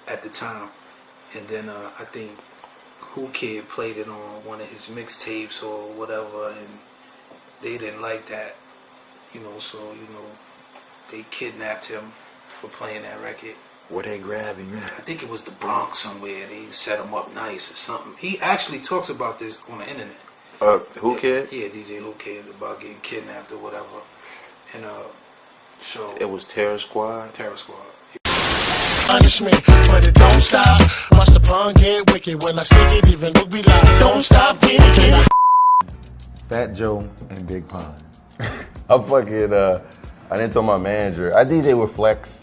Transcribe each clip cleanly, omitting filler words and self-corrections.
at the time. And then I think Whoo Kid played it on one of his mixtapes or whatever, and they didn't like that, so they kidnapped him for playing that record. Where they grab him, man? I think it was the Bronx somewhere. They set him up nice or something. He actually talks about this on the internet. Whoo Kid? Yeah, DJ Whoo Kid, about getting kidnapped or whatever. And so it was Terror Squad? Terror Squad. Punish me, but it don't stop. Watch the pun get wicked when I stick it, even look be like, don't stop getting it. Fat Joe and Big Pun. I didn't tell my manager. I DJ with Flex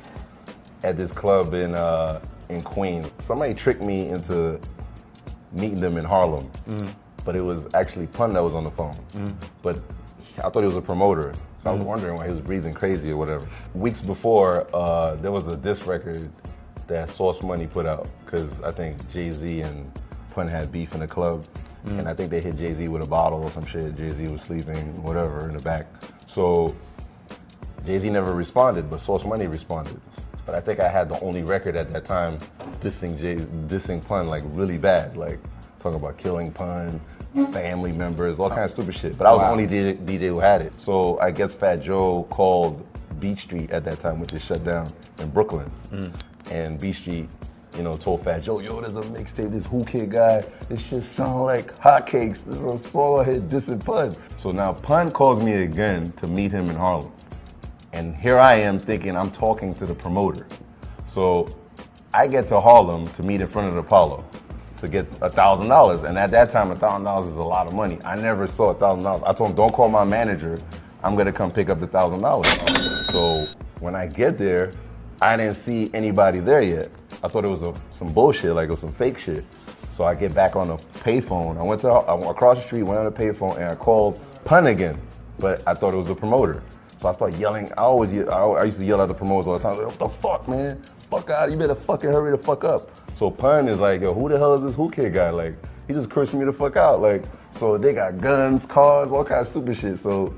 at this club in Queens. Somebody tricked me into meeting them in Harlem, but it was actually Pun that was on the phone. But I thought he was a promoter. I was wondering why he was breathing crazy or whatever. Weeks before, there was a diss record that Sauce Money put out, because I think Jay-Z and Pun had beef in the club, and I think they hit Jay-Z with a bottle or some shit. Jay-Z was sleeping, whatever, in the back. So Jay-Z never responded, but Sauce Money responded. But I think I had the only record at that time dissing Pun like really bad, like talking about killing Pun, family members, all kinds of stupid shit. But I was the only DJ who had it. So I guess Fat Joe called Beat Street at that time, which is shut down in Brooklyn. And Beat Street, told Fat Joe, yo, there's a mixtape, this Whoo Kid guy, this shit sound like hotcakes. This is a song I hit dissing Pun. So now Pun calls me again to meet him in Harlem. And here I am thinking I'm talking to the promoter. So I get to Harlem to meet in front of the Apollo to get $1,000. And at that time, $1,000 is a lot of money. I never saw $1,000. I told him, don't call my manager. I'm gonna come pick up the $1,000. So when I get there, I didn't see anybody there yet. I thought it was some bullshit, like it was some fake shit. So I get back on the payphone. I went across the street, went on the payphone, and I called Pun again. But I thought it was the promoter. So I started yelling. I used to yell at the promoters all the time. Like, what the fuck, man? Fuck out! You better fucking hurry the fuck up. So Pun is like, yo, who the hell is this Whoo Kid guy? Like, he just cursed me the fuck out. Like, so they got guns, cars, all kinds of stupid shit. So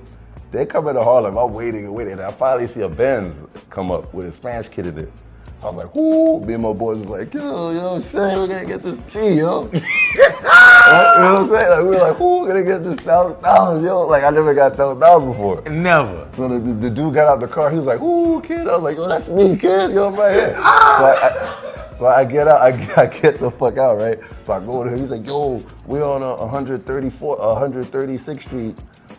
they come into Harlem. I'm waiting, and I finally see a Benz come up with a Spanish kid in it. So I was like, whoo! Me and my boys was like, yo, Shay, we're gonna get this G, yo. You know what I'm saying? Like, we were like, whoo, we're gonna get this $1,000, yo. Like, I never got $1,000 before. Never. So the dude got out the car. He was like, ooh, kid. I was like, yo, that's me, kid. Yo, I'm right here. So I get out. I get the fuck out, right? So I go to him. He's like, yo, we're on 136th Street.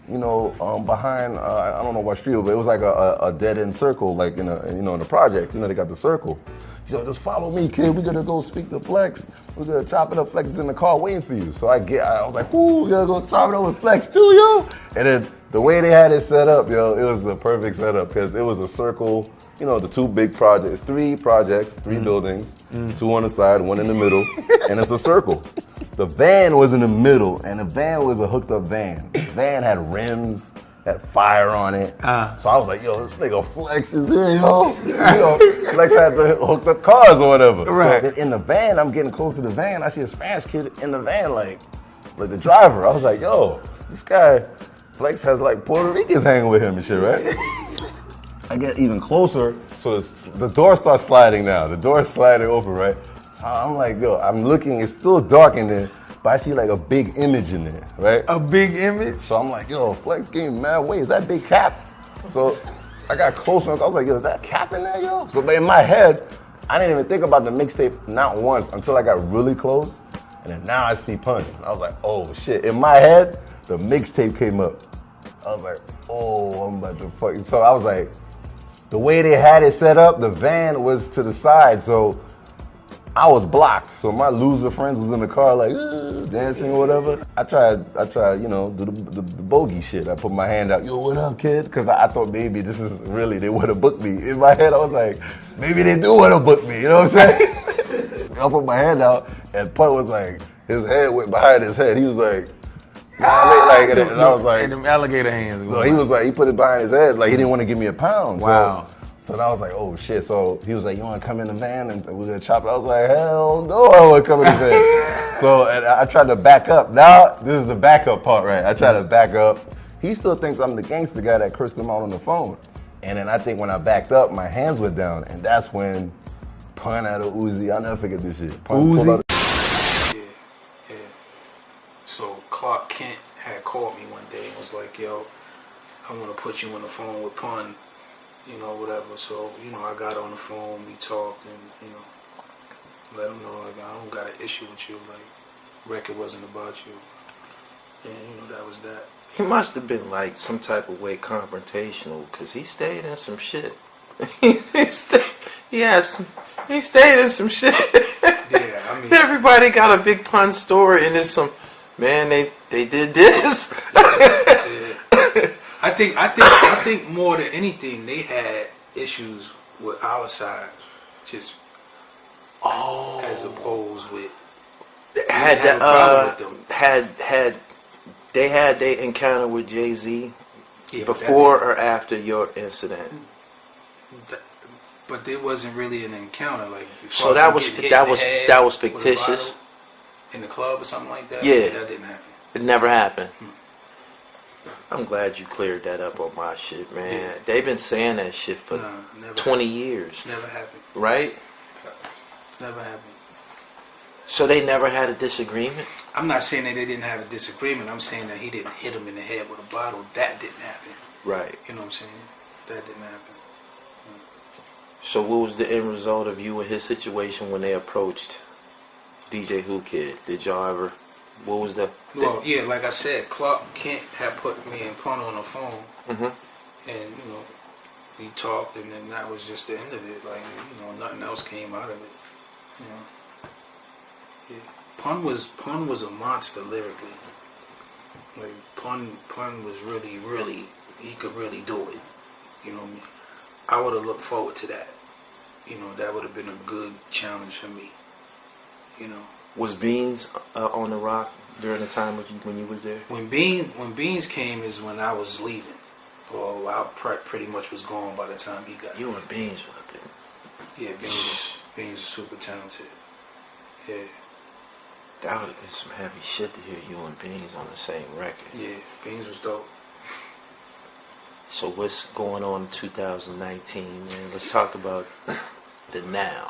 Behind, I don't know what street, but it was like a dead-end circle, like in the project. They got the circle. He's like, just follow me, kid. We're gonna go speak to Flex. We're gonna chop it up. Flex is in the car waiting for you. So I was like, ooh, we're gonna go chop it up with Flex too, yo. And then the way they had it set up, yo, it was the perfect setup because it was a circle. The two big projects, three buildings, two on the side, one in the middle, and it's a circle. The van was in the middle, and the van was a hooked up van. The van had rims, had fire on it. So I was like, yo, this nigga Flex is here, yo. Flex had the hooked up cars or whatever. Right. So in the van, I'm getting close to the van. I see a Spanish kid in the van, like the driver. I was like, yo, this guy, Flex has like Puerto Ricans hanging with him and shit, right? I get even closer, so the door starts sliding now. The door's sliding open, right? So I'm like, yo, I'm looking, it's still dark in there, but I see like a big image in there, right? A big image? So I'm like, yo, Flex game mad weight. Is that Big Cap? So I got closer, I was like, yo, is that Cap in there, yo? So in my head, I didn't even think about the mixtape not once until I got really close, and then now I see Pun. I was like, oh shit. In my head, the mixtape came up. I was like, oh, I'm about to fucking, so I was like, the way they had it set up, the van was to the side, so I was blocked. So my loser friends was in the car like dancing or whatever. I tried, do the bogey shit. I put my hand out, yo, what up, kid? Because I thought maybe this is really, they would have booked me. In my head, I was like, maybe they do want to book me, you know what I'm saying? I put my hand out, and Pun was like, his head went behind his head. He was like, and I was like, and them alligator hands. No, he was like, he put it behind his head, like he didn't want to give me a pound. Wow. So then I was like, oh shit. So he was like, you want to come in the van and we're gonna chop it? I was like, hell no, I want to come in the van. So and I tried to back up. Now this is the backup part, right? I tried to back up. He still thinks I'm the gangster guy that cursed him out on the phone. And then I think when I backed up, my hands went down, and that's when Pun out of Uzi. I'll never forget this shit. Pun pulled out Yeah. So Clark Kent had called me one day and was like, yo, I want to put you on the phone with Pun, you know, whatever. So, you know, I got on the phone, we talked, and, you know, let him know, like, I don't got an issue with you. Like, record wasn't about you. And, you know, that was that. He must have been like some type of way confrontational because he stayed in some shit. he stayed in some shit. Yeah, I mean, everybody got a Big Pun story, and there's some man. They did this. yeah. I think more than anything, they had issues with our side, just as opposed with had have a problem with them. They had their encounter with Jay-Z Yeah, before or after your incident. But there wasn't really an encounter, like So that was fictitious in the club or something like that. Yeah. That didn't happen. It never happened. I'm glad you cleared that up on my shit, man. Yeah. They've been saying that shit for 20 years. Never happened. Right? Never happened. So they never had a disagreement? I'm not saying that they didn't have a disagreement. I'm saying that he didn't hit him in the head with a bottle. That didn't happen. Right. You know what I'm saying? That didn't happen. So what was the end result of you and his situation when they approached DJ Whoo Kid? Did y'all ever... What was the... Well, yeah, like I said, Clark Kent had put me and Pun on the phone. Mm-hmm. And, you know, we talked, and then that was just the end of it. Like, you know, nothing else came out of it. You know? Yeah. Pun was a monster lyrically. Like, Pun was really, he could really do it. You know what I mean? I would have looked forward to that. You know, that would have been a good challenge for me. You know. Was Beans on the rock during the time when you was there? When Beans came is when I was leaving. Or I pretty much was gone by the time he got You and Beans would have been... Yeah, Beans was super talented. Yeah. That would have been some heavy shit to hear you and Beans on the same record. Yeah, Beans was dope. So what's going on in 2019, man? Let's talk about the now.